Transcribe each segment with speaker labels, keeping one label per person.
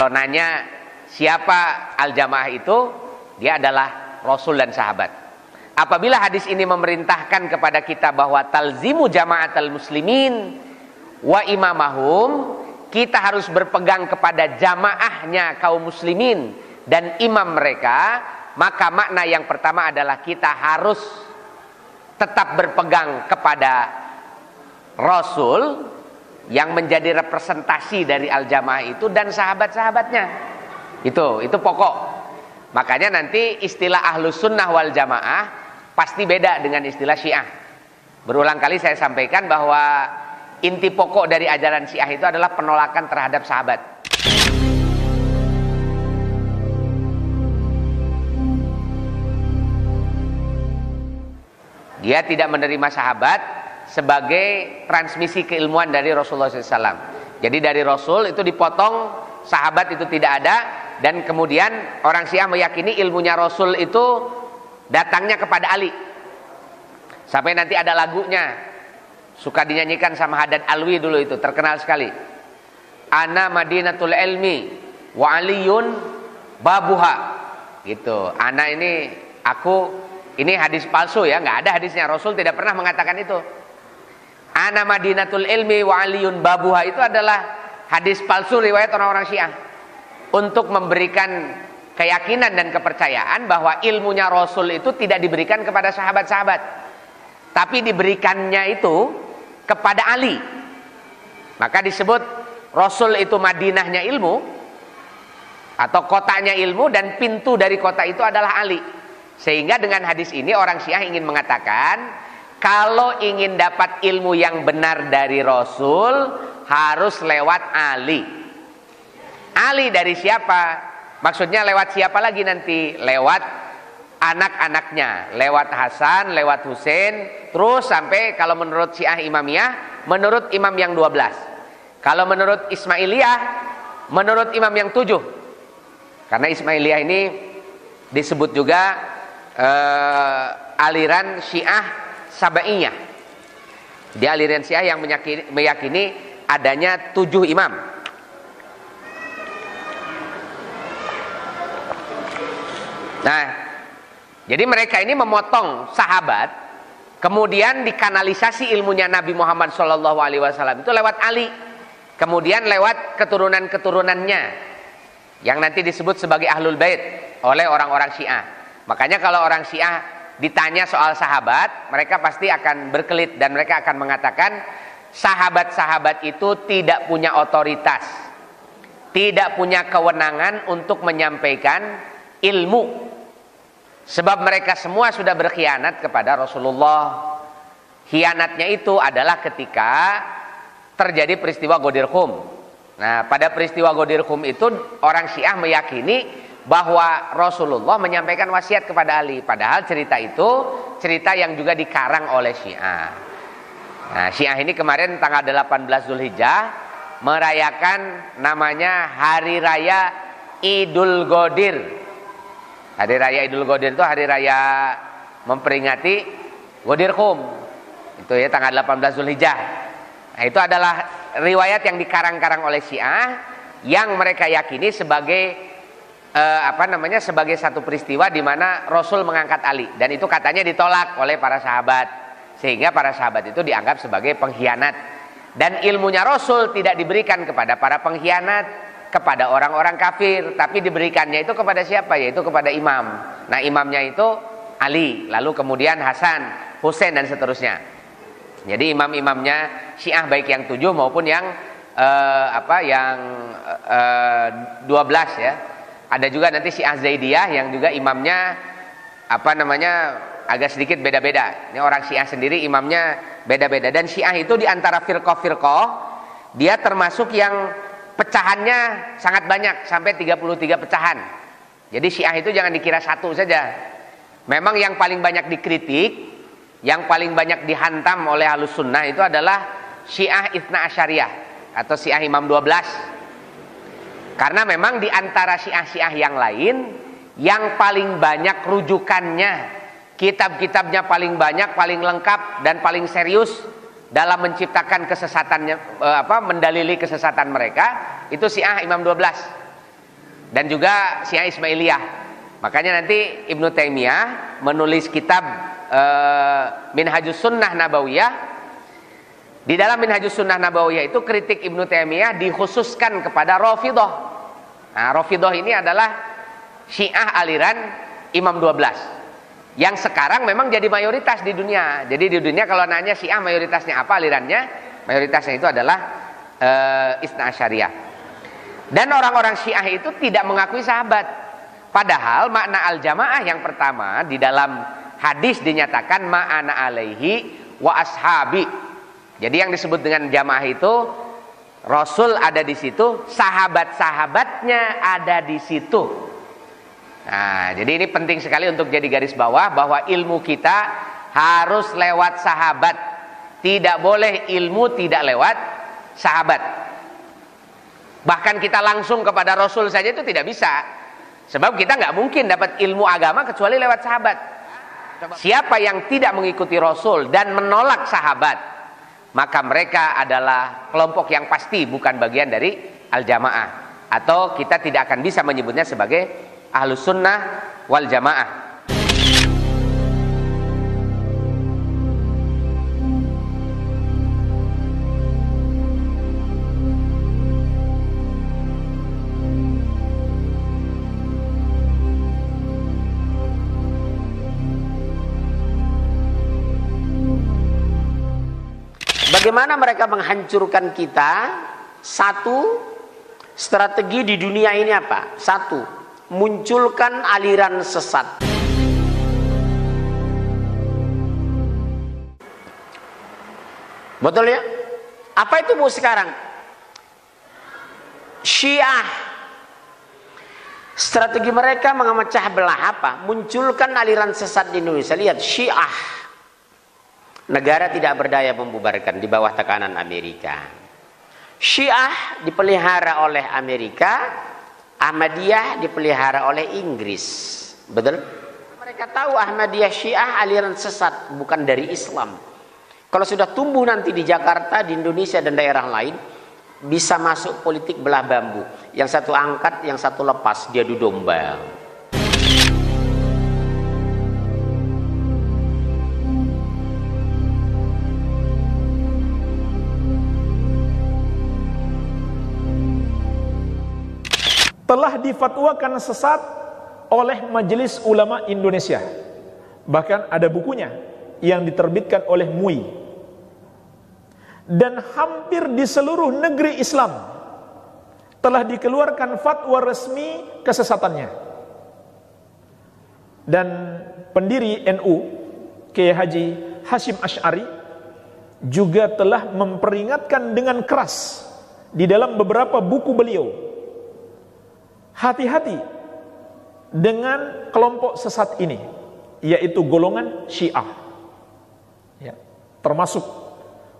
Speaker 1: Kalau nanya siapa al-jamaah itu, dia adalah Rasul dan sahabat. Apabila hadis ini memerintahkan kepada kita bahwa talzimu jama'atal muslimin wa imamahum, kita harus berpegang kepada jamaahnya kaum muslimin dan imam mereka, maka makna yang pertama adalah kita harus tetap berpegang kepada Rasul yang menjadi representasi dari al-jamaah itu dan sahabat-sahabatnya. Itu pokok. Makanya nanti istilah ahlus sunnah wal jamaah pasti beda dengan istilah Syiah. Berulang kali saya sampaikan bahwa inti pokok dari ajaran Syiah itu adalah penolakan terhadap sahabat. Dia tidak menerima sahabat sebagai transmisi keilmuan dari Rasulullah SAW. Jadi dari Rasul itu dipotong, sahabat itu tidak ada, dan kemudian orang Syiah meyakini ilmunya Rasul itu datangnya kepada Ali. Sampai nanti ada lagunya, suka dinyanyikan sama Haddad Alwi dulu, itu terkenal sekali. Ana Madinatul Ilmi wa Aliyun babuha. Gitu. Ana ini, aku, ini hadis palsu ya, nggak ada hadisnya. Rasul tidak pernah mengatakan itu. Ana Madinatul Ilmi wa Aliyun babuha itu adalah hadis palsu riwayat orang-orang Syiah untuk memberikan keyakinan dan kepercayaan bahwa ilmunya Rasul itu tidak diberikan kepada sahabat-sahabat, tapi diberikannya itu kepada Ali. Maka disebut Rasul itu Madinahnya ilmu atau kotanya ilmu, dan pintu dari kota itu adalah Ali. Sehingga dengan hadis ini orang Syiah ingin mengatakan kalau ingin dapat ilmu yang benar dari Rasul harus lewat Ali. Ali dari siapa? Maksudnya lewat siapa lagi nanti? Lewat anak-anaknya, lewat Hasan, lewat Husain, terus sampai kalau menurut Syiah Imamiyah, menurut imam yang 12. Kalau menurut Ismailiyah, menurut imam yang 7. Karena Ismailiyah ini disebut juga aliran Syiah Sabaiyah. Dia aliran Syiah yang meyakini adanya 7 imam. Nah, jadi mereka ini memotong sahabat, kemudian dikanalisasi ilmunya Nabi Muhammad SAW itu lewat Ali, kemudian lewat keturunan-keturunannya yang nanti disebut sebagai Ahlul Bait oleh orang-orang Syiah. Makanya kalau orang Syiah ditanya soal sahabat, mereka pasti akan berkelit dan mereka akan mengatakan sahabat-sahabat itu tidak punya otoritas, tidak punya kewenangan untuk menyampaikan ilmu. Sebab mereka semua sudah berkhianat kepada Rasulullah. Khianatnya itu adalah ketika terjadi peristiwa Ghadir Khum. Nah, pada peristiwa Ghadir Khum itu orang Syiah meyakini bahwa Rasulullah menyampaikan wasiat kepada Ali. Padahal cerita itu cerita yang juga dikarang oleh Syiah. Nah, Syiah ini kemarin tanggal 18 Zulhijjah merayakan namanya Hari Raya Idul Ghadir. Hari Raya Idul Ghadir itu hari raya memperingati Ghadir Khum. Itu ya tanggal 18 Zulhijjah. Nah, itu adalah riwayat yang dikarang-karang oleh Syiah yang mereka yakini sebagai sebagai satu peristiwa di mana Rasul mengangkat Ali, dan itu katanya ditolak oleh para sahabat. Sehingga para sahabat itu dianggap sebagai pengkhianat. Dan ilmunya Rasul tidak diberikan kepada para pengkhianat, kepada orang-orang kafir, tapi diberikannya itu kepada siapa? Yaitu kepada imam. Nah, imamnya itu Ali, lalu kemudian Hasan, Husain dan seterusnya. Jadi imam-imamnya Syiah baik yang 7 maupun yang 12 ya. Ada juga nanti Syiah Zaidiyah yang juga imamnya agak sedikit beda-beda. Ini orang Syiah sendiri imamnya beda-beda, dan Syiah itu di antara firqah-firqah dia termasuk yang pecahannya sangat banyak, sampai 33 pecahan. Jadi Syiah itu jangan dikira satu saja. Memang yang paling banyak dikritik, yang paling banyak dihantam oleh Ahlus Sunnah itu adalah Syiah Itsna Asyariyah atau Syiah Imam 12. Karena memang di antara Syiah-Syiah yang lain, yang paling banyak rujukannya, kitab-kitabnya paling banyak, paling lengkap dan paling serius dalam menciptakan kesesatannya, mendalili kesesatan mereka, itu Syiah Imam 12. dan juga Syiah Ismailiyah. Makanya nanti Ibnu Taimiyah menulis kitab Minhajus Sunnah Nabawiyah. Di dalam Minhajus Sunnah Nabawiyah itu kritik Ibnu Taimiyah dikhususkan kepada Rafidhah. Nah, Rafidhah ini adalah Syiah aliran Imam 12 yang sekarang memang jadi mayoritas di dunia. Jadi di dunia kalau nanya Syiah mayoritasnya apa alirannya, mayoritasnya itu adalah Itsna Asyariyah. Dan orang-orang Syiah itu tidak mengakui sahabat. Padahal makna al-jamaah yang pertama di dalam hadis dinyatakan ma'ana alaihi wa ashabi. Jadi yang disebut dengan jamaah itu Rasul ada di situ, sahabat-sahabatnya ada di situ. Nah, jadi ini penting sekali untuk jadi garis bawah bahwa ilmu kita harus lewat sahabat. Tidak boleh ilmu tidak lewat sahabat. Bahkan kita langsung kepada Rasul saja itu tidak bisa. Sebab kita nggak mungkin dapat ilmu agama kecuali lewat sahabat. Siapa yang tidak mengikuti Rasul dan menolak sahabat, maka mereka adalah kelompok yang pasti bukan bagian dari al-jamaah. Atau kita tidak akan bisa menyebutnya sebagai ahlus sunnah wal jamaah.
Speaker 2: Bagaimana mereka menghancurkan kita? Satu, strategi di dunia ini apa? Satu, munculkan aliran sesat. Betul ya? Apa itu bu sekarang? Syiah. Strategi mereka memecah belah apa? Munculkan aliran sesat di Indonesia. Lihat, Syiah. Negara tidak berdaya membubarkan di bawah tekanan Amerika. Syiah dipelihara oleh Amerika, Ahmadiyah dipelihara oleh Inggris. Betul? Mereka tahu Ahmadiyah Syiah aliran sesat, bukan dari Islam. Kalau sudah tumbuh nanti di Jakarta, di Indonesia dan daerah lain, bisa masuk politik belah bambu. Yang satu angkat, yang satu lepas, dia adu domba.
Speaker 3: Telah difatwakan sesat oleh Majelis Ulama Indonesia. Bahkan ada bukunya yang diterbitkan oleh MUI. Dan hampir di seluruh negeri Islam telah dikeluarkan fatwa resmi kesesatannya. Dan pendiri NU Kiai Haji Hasyim Asy'ari juga telah memperingatkan dengan keras di dalam beberapa buku beliau, hati-hati dengan kelompok sesat ini, yaitu golongan Syiah ya, termasuk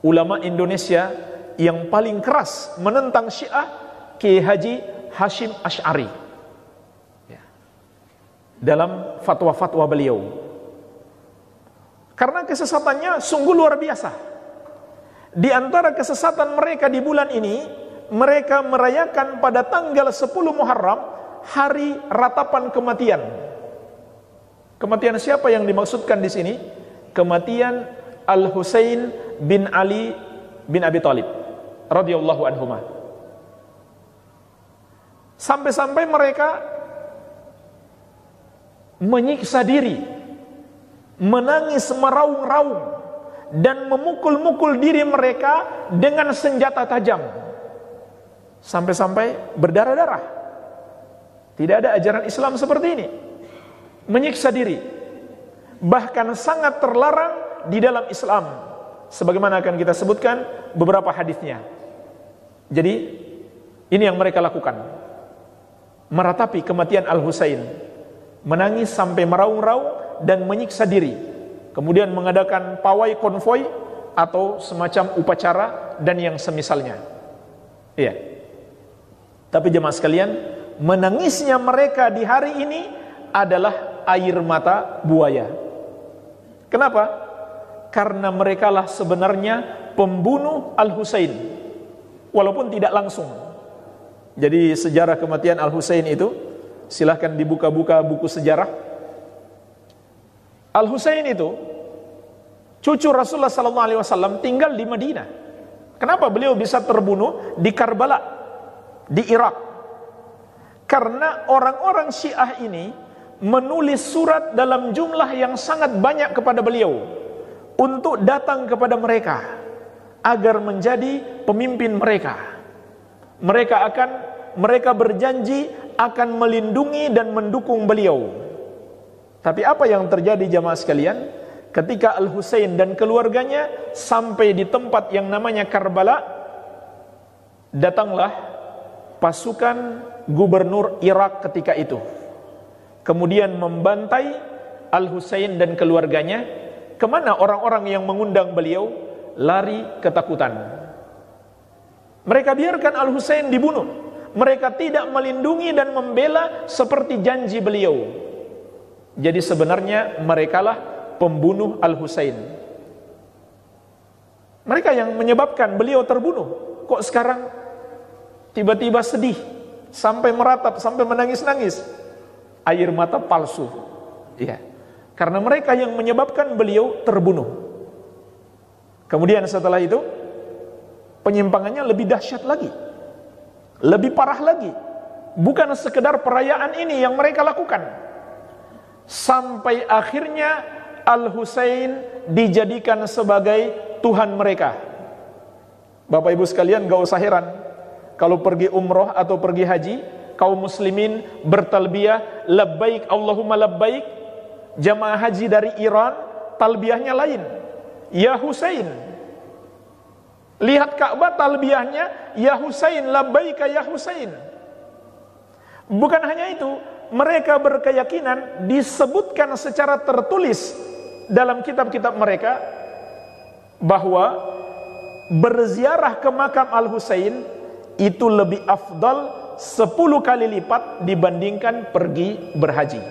Speaker 3: ulama Indonesia yang paling keras menentang Syiah, Kiai Haji Hasyim Asy'ari ya, dalam fatwa-fatwa beliau. Karena kesesatannya sungguh luar biasa. Di antara kesesatan mereka di bulan ini, mereka merayakan pada tanggal 10 Muharram hari ratapan kematian. Kematian siapa yang dimaksudkan di sini? Kematian Al-Husain bin Ali bin Abi Thalib radhiyallahu anhuma. Sampai-sampai mereka menyiksa diri, menangis meraung-raung dan memukul-mukul diri mereka dengan senjata tajam. Sampai-sampai berdarah-darah. Tidak ada ajaran Islam seperti ini. Menyiksa diri. Bahkan sangat terlarang di dalam Islam. Sebagaimana akan kita sebutkan beberapa hadisnya. Jadi ini yang mereka lakukan. Meratapi kematian Al-Husain. Menangis sampai meraung-raung dan menyiksa diri. Kemudian mengadakan pawai konvoi atau semacam upacara dan yang semisalnya. Iya. Tapi jemaah sekalian, menangisnya mereka di hari ini adalah air mata buaya. Kenapa? Karena merekalah sebenarnya pembunuh Al-Husain, walaupun tidak langsung. Jadi sejarah kematian Al-Husain itu, silahkan dibuka-buka buku sejarah. Al-Husain itu cucu Rasulullah SAW tinggal di Madinah. Kenapa beliau bisa terbunuh di Karbala, di Irak? Karena orang-orang Syiah ini menulis surat dalam jumlah yang sangat banyak kepada beliau untuk datang kepada mereka agar menjadi pemimpin mereka. Mereka berjanji akan melindungi dan mendukung beliau. Tapi apa yang terjadi jamaah sekalian? Ketika Al-Husain dan keluarganya sampai di tempat yang namanya Karbala, datanglah pasukan gubernur Irak ketika itu. Kemudian membantai Al-Husain dan keluarganya. Kemana orang-orang yang mengundang beliau? Lari ketakutan. Mereka biarkan Al-Husain dibunuh. Mereka tidak melindungi dan membela seperti janji beliau. Jadi sebenarnya merekalah pembunuh Al-Husain. Mereka yang menyebabkan beliau terbunuh. Kok sekarang tiba-tiba sedih, sampai meratap, sampai menangis-nangis? Air mata palsu. Iya. Karena mereka yang menyebabkan beliau terbunuh. Kemudian setelah itu, penyimpangannya lebih dahsyat lagi, lebih parah lagi. Bukan sekedar perayaan ini yang mereka lakukan, sampai akhirnya Al-Husain dijadikan sebagai Tuhan mereka. Bapak ibu sekalian, gak usah heran kalau pergi umroh atau pergi haji, kaum muslimin bertalbiyah labbaik Allahumma labbaik. Jamaah haji dari Iran talbiyahnya lain, ya Husain. Lihat Ka'bah talbiyahnya ya Husain, labbaika ya Husain. Bukan hanya itu, mereka berkeyakinan, disebutkan secara tertulis dalam kitab-kitab mereka, bahwa berziarah ke makam Al-Husain itu lebih afdal 10 kali lipat dibandingkan pergi berhaji.